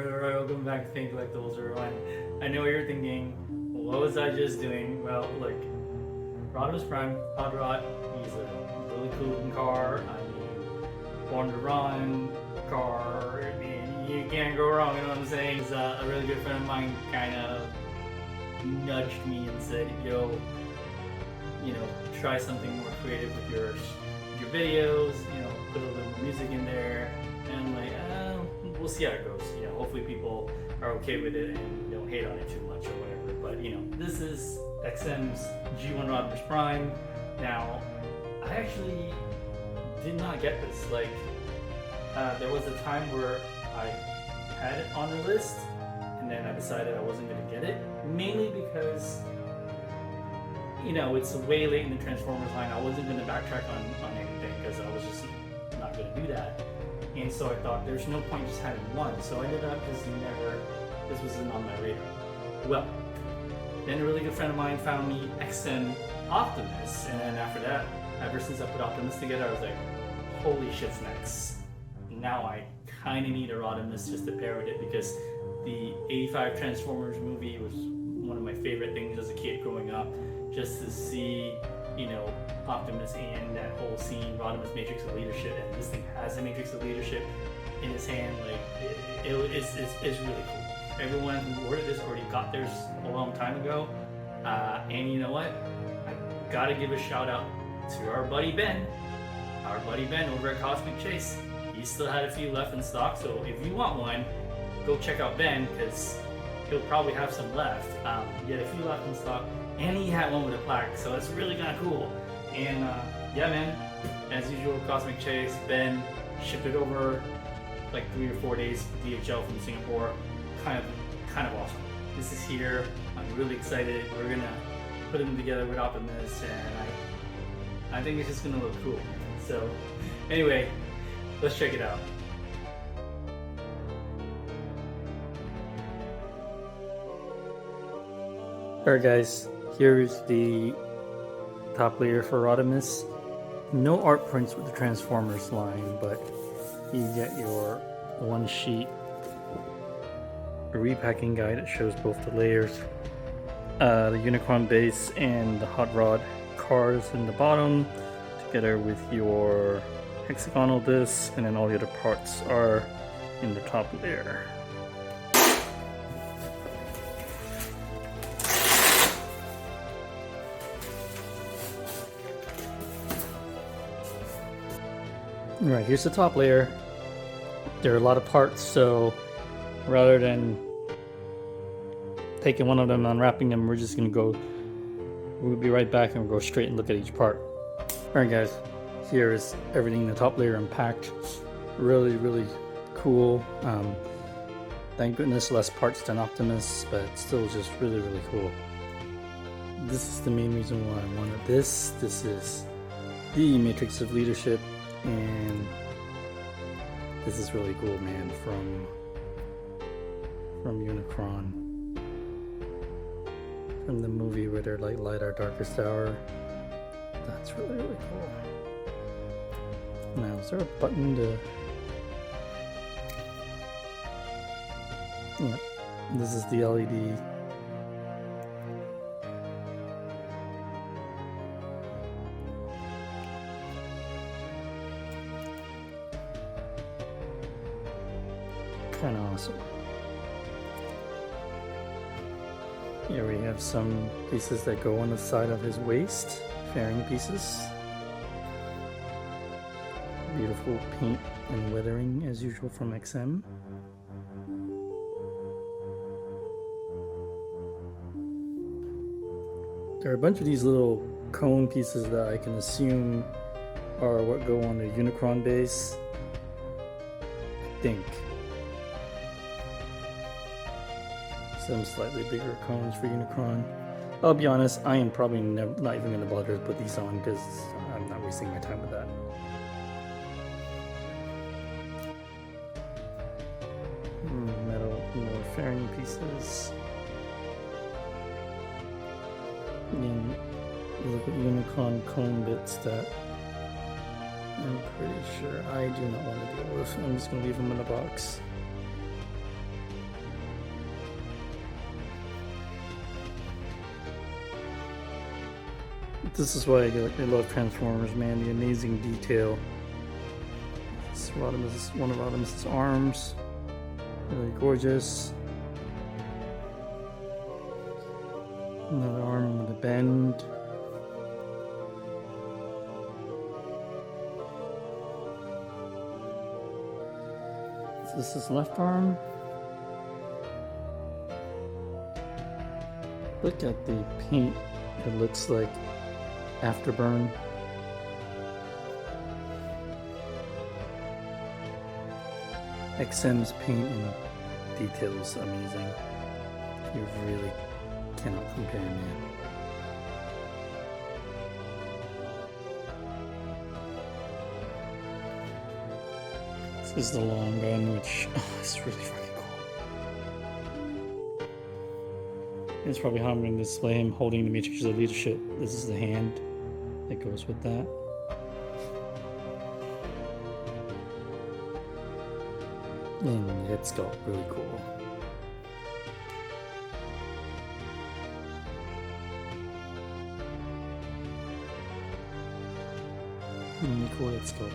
Alright, welcome back to Think Collectibles, everyone. I know what you're thinking. What was I just doing? Well, look, Rodimus Prime, Hot Rod, he's a really cool looking car. I mean, born to run car. I mean, you can't go wrong, you know what I'm saying? He's a really good friend of mine kind of nudged me and said, yo, you know, try something more creative with your videos, you know, put a little more music in there. And I'm like, we'll see how it goes. You know, hopefully people are okay with it and don't hate on it too much or whatever. But you know, this is XM's G1 Rodimus Prime. Now, I actually did not get this. Like, there was a time where I had it on the list, and then I decided I wasn't going to get it, mainly because, you know, it's way late in the Transformers line. I wasn't going to backtrack on anything because I was just not going to do that. And so I thought there's no point just having one. So I ended up just this wasn't on my radar. Well, then a really good friend of mine found me XM Optimus. And then after that, ever since I put Optimus together, I was like, holy shit snacks. Now I kind of need a Rodimus just to pair with it, because the 85 Transformers movie was one of my favorite things as a kid growing up. Just to see, you know, Optimus and that whole scene, Rodimus Matrix of Leadership, and this thing has a Matrix of Leadership in his hand. Like, it's really cool. Everyone who ordered this already got theirs a long time ago. And you know what? I gotta give a shout out to our buddy Ben over at Cosmic Chase. He still had a few left in stock, so if you want one, go check out Ben, because he'll probably have some left. He had a few left in stock, and he had one with a plaque, so it's really kind of cool. And yeah, man, as usual, Cosmic Chase, Ben shipped it over like 3 or 4 days DHL from Singapore. Kind of awesome. This is here. I'm really excited. We're gonna put them together with Optimus, and I think it's just gonna look cool. So anyway, let's check it out. Alright guys, here's the top layer for Rodimus. No art prints with the Transformers line, but you get your one sheet repacking guide that shows both the layers, the Unicron base and the hot rod cars in the bottom, together with your hexagonal disc, and then all the other parts are in the top layer. Alright, here's the top layer. There are a lot of parts, so rather than taking one of them and unwrapping them, we'll be right back and we'll go straight and look at each part. Alright guys, here is everything in the top layer unpacked. Really cool. Thank goodness less parts than Optimus, but it's still just really cool. This is the main reason why I wanted this. This is the Matrix of Leadership, and this is really cool, man, from Unicron, from the movie where they're like light our darkest hour. That's really cool. Now, is there a button to... Yeah, this is the LED. Kind of awesome. Here we have some pieces that go on the side of his waist, fairing pieces. Beautiful paint and weathering as usual from XM. There are a bunch of these little cone pieces that I can assume are what go on the Unicron base. I think. Some slightly bigger cones for Unicron. I'll be honest, I am probably not even going to bother to put these on because I'm not wasting my time with that. Metal, more fairing pieces. And look at Unicron cone bits that I'm pretty sure I do not want to deal with. I'm just going to leave them in a box. This is why I love Transformers, man. The amazing detail. This is one of Rodimus's arms. Really gorgeous. Another arm with a bend. So this is left arm. Look at the paint. It looks like afterburn. XM's paint and detail is amazing. You really cannot compare, man. This is the long gun, which is really fucking cool. It's probably how I'm going to display him holding the Matrix of Leadership. This is the hand that goes with that. And it's got really cool. Really cool it's got.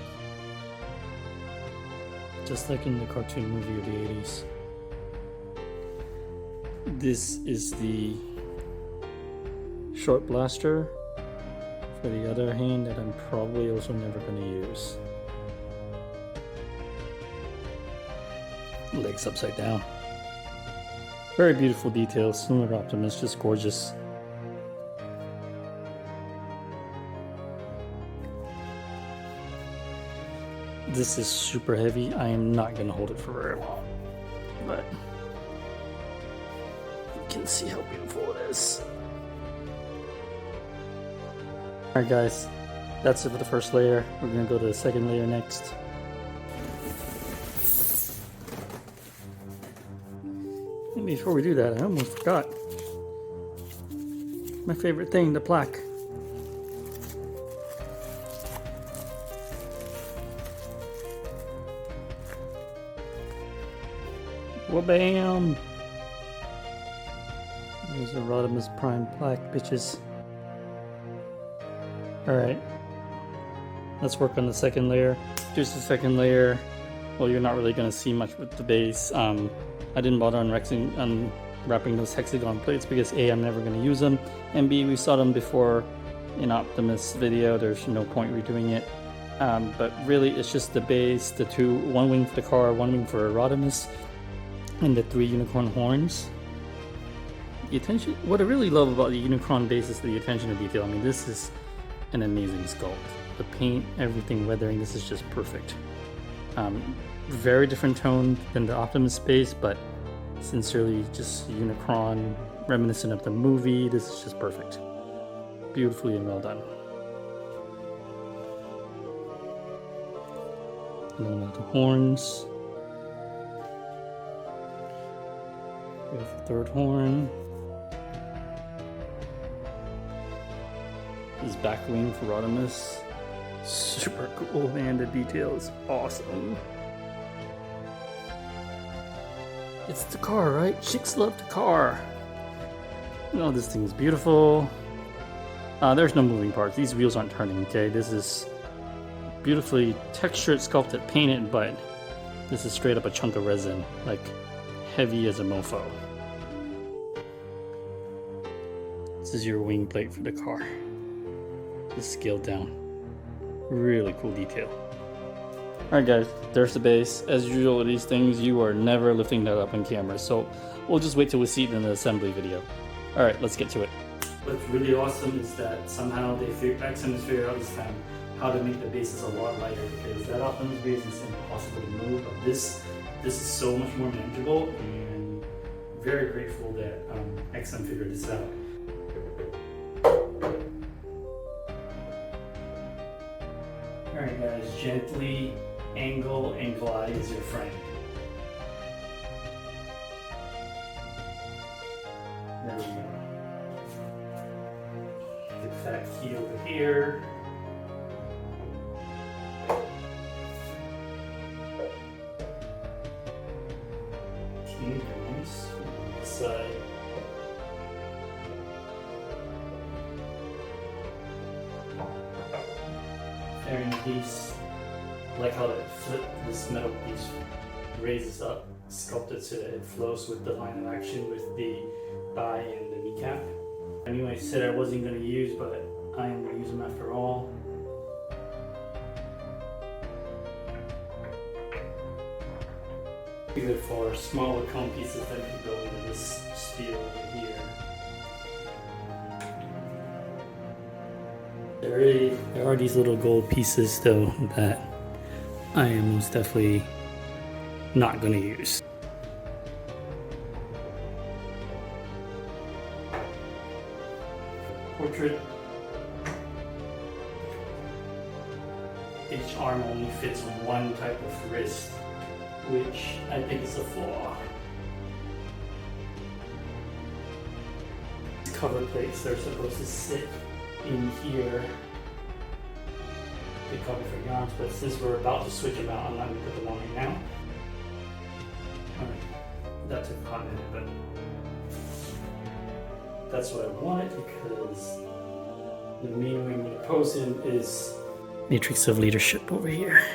Just like in the cartoon movie of the 80s. This is the short blaster for the other hand that I'm probably also never going to use. Legs upside down. Very beautiful details. Studios Optimus, just gorgeous. This is super heavy. I am not going to hold it for very long, but you can see how beautiful it is. Alright guys, that's it for the first layer. We're going to go to the second layer next. And before we do that, I almost forgot my favorite thing, the plaque. Wha-bam! There's a Rodimus Prime plaque, bitches. Alright. Let's work on the second layer. Here's the second layer. Well, you're not really going to see much with the base. I didn't bother unwrapping those hexagon plates because A, I'm never going to use them, and B, we saw them before in Optimus video. There's no point redoing it. But really, it's just the base, the one wing for the car, one wing for Rodimus, and the 3 unicorn horns. The attention, what I really love about the Unicron base is the attention to detail. I mean, this is an amazing sculpt. The paint, everything, weathering, this is just perfect. Very different tone than the Optimus base, but sincerely just Unicron, reminiscent of the movie. This is just perfect. Beautifully and well done. And then the horns. Beautiful third horn. This back wing for Rodimus. Super cool, man. The detail is awesome. It's the car, right? Chicks love the car. Oh, this thing is beautiful. There's no moving parts. These wheels aren't turning, okay? This is beautifully textured, sculpted, painted, but this is straight up a chunk of resin. Like, heavy as a mofo. This is your wing plate for the car. Just scaled down. Really cool detail. Alright guys, there's the base. As usual with these things, you are never lifting that up on camera, so we'll just wait till we see it in the assembly video. Alright, let's get to it. What's really awesome is that somehow XM has figured out this time how to make the bases a lot lighter, because that Optimus base is impossible to move, but this is so much more manageable, and very grateful that XM figured this out. Alright guys, gently angle and glide is your friend. There we go. Get that key over here. Okay, nice. On this side. carrying piece. I like how this metal piece raises up, sculpted so that it flows with the line of action with the thigh and the kneecap. Anyway, I said I wasn't going to use, but I am going to use them after all. Good for smaller cone pieces that can go into this steel over here. There are these little gold pieces though that I am most definitely not going to use. Portrait. Each arm only fits one type of wrist, which I think is a flaw. These cover plates, they're supposed to sit in here to cover for your arms, but since we're about to switch them out, I'm not going to put them on right now. Alright, that took a hot minute, but that's what I wanted because the main way I'm going to pose him is Matrix of Leadership over here.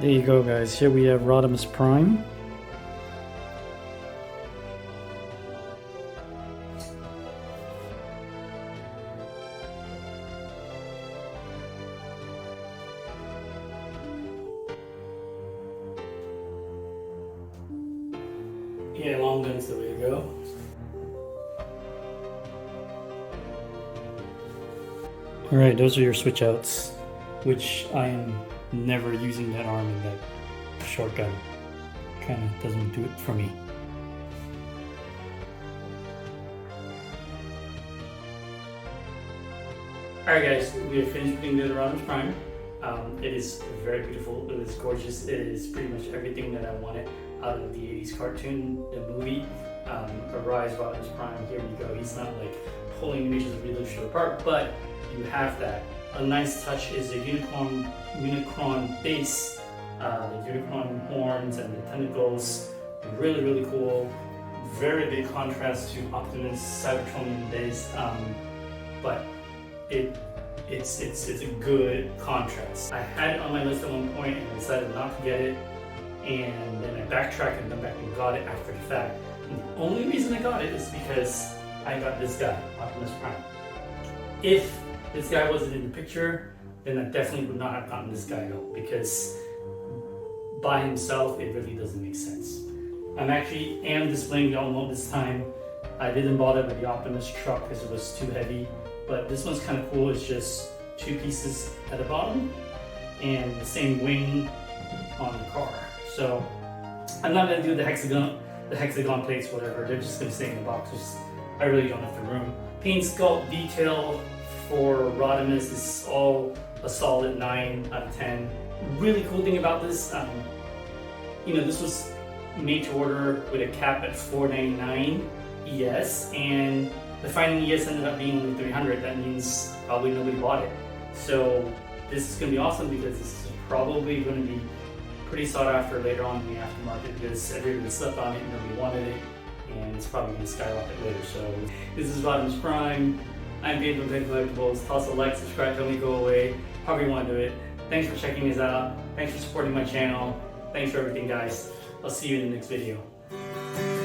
There you go, guys. Here we have Rodimus Prime. Yeah, long gun's the way to go. Alright, those are your switch outs, which I am never using that arm in that short gun. Kind of doesn't do it for me. Alright guys, we have finished putting the Rodimus Prime. It is very beautiful, it is gorgeous, it is pretty much everything that I wanted out of the 80s cartoon, the movie. Arise Rodimus Prime, here we go. He's not like pulling Matrix of Leadership apart, but you have that. A nice touch is the Unicron base, the Unicron horns and the tentacles. Really, really cool. Very big contrast to Optimus Cybertronian base, but it's a good contrast. I had it on my list at one point and decided not to get it, and then I backtracked and went back and got it after the fact. And the only reason I got it is because I got this guy, Optimus Prime. If this guy wasn't in the picture, then I definitely would not have gotten this guy out, because by himself it really doesn't make sense. I'm actually displaying the Ulmo this time. I didn't bother with the Optimus truck because it was too heavy, but this one's kind of cool. It's just two pieces at the bottom and the same wing on the car. So I'm not going to do the hexagon plates, whatever. They're just going to stay in the boxes. I really don't have the room. Paint sculpt detail for Rodimus is all a solid 9 out of 10. Really cool thing about this, this was made to order with a cap at $499 ES, and the final ES ended up being only $300. That means probably nobody bought it. So this is going to be awesome, because this is probably going to be pretty sought after later on in the aftermarket, because everybody slept on it and nobody wanted it, and it's probably going to skyrocket later. So this is Rodimus Prime. I'm Dave from Unplanned Collectibles. Toss a like, subscribe, tell me go away, however you want to do it. Thanks for checking this out. Thanks for supporting my channel. Thanks for everything, guys. I'll see you in the next video.